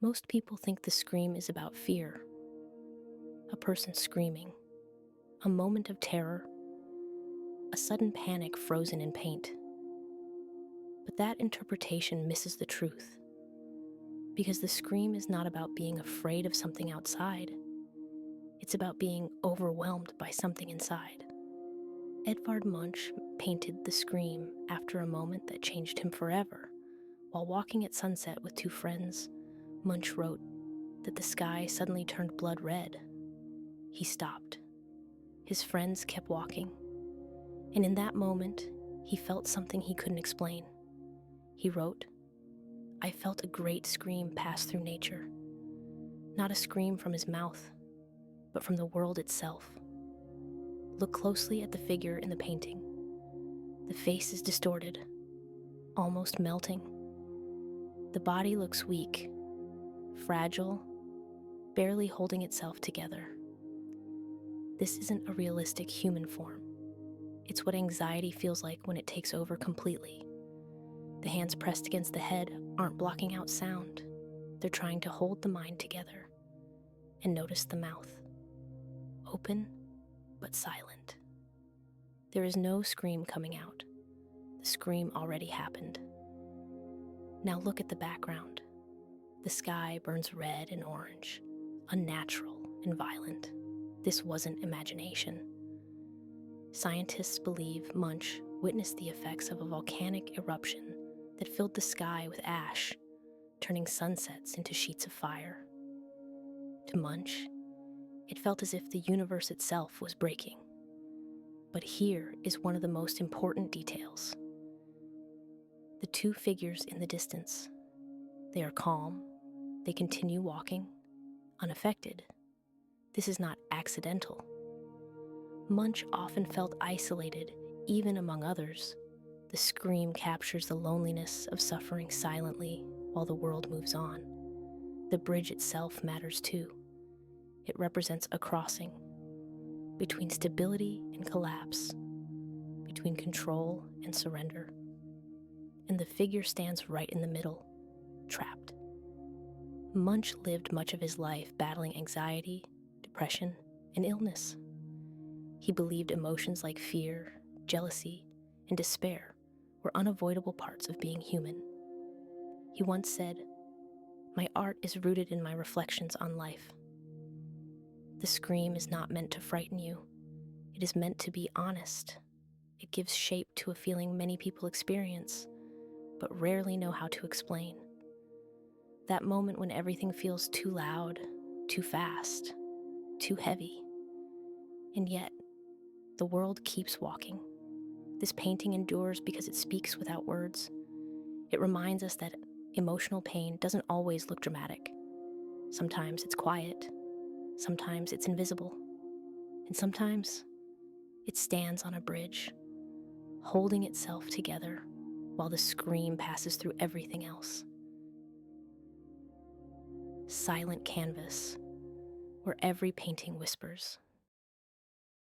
Most people think the scream is about fear, a person screaming, a moment of terror, a sudden panic frozen in paint. But that interpretation misses the truth, because the scream is not about being afraid of something outside. It's about being overwhelmed by something inside. Edvard Munch painted The Scream after a moment that changed him forever. While walking at sunset with two friends, Munch wrote that the sky suddenly turned blood red. He stopped. His friends kept walking. And in that moment, he felt something he couldn't explain. He wrote, "I felt a great scream pass through nature. Not a scream from his mouth, but from the world itself." Look closely at the figure in the painting. The face is distorted, almost melting. The body looks weak, fragile, barely holding itself together. This isn't a realistic human form. It's what anxiety feels like when it takes over completely. The hands pressed against the head aren't blocking out sound. They're trying to hold the mind together. And notice the mouth. Open, but silent. There is no scream coming out. The scream already happened. Now look at the background. The sky burns red and orange, unnatural and violent. This wasn't imagination. Scientists believe Munch witnessed the effects of a volcanic eruption that filled the sky with ash, turning sunsets into sheets of fire. To Munch, it felt as if the universe itself was breaking. But here is one of the most important details. The two figures in the distance. They are calm. They continue walking, unaffected. This is not accidental. Munch often felt isolated, even among others. The scream captures the loneliness of suffering silently while the world moves on. The bridge itself matters too. It represents a crossing between stability and collapse, between control and surrender. And the figure stands right in the middle, trapped. Munch lived much of his life battling anxiety, depression, and illness. He believed emotions like fear, jealousy, and despair were unavoidable parts of being human. He once said, "My art is rooted in my reflections on life." The scream is not meant to frighten you. It is meant to be honest. It gives shape to a feeling many people experience, but rarely know how to explain. That moment when everything feels too loud, too fast, too heavy. And yet, the world keeps walking. This painting endures because it speaks without words. It reminds us that emotional pain doesn't always look dramatic. Sometimes it's quiet. Sometimes it's invisible. And sometimes it stands on a bridge, holding itself together while the scream passes through everything else. Silent canvas, where every painting whispers.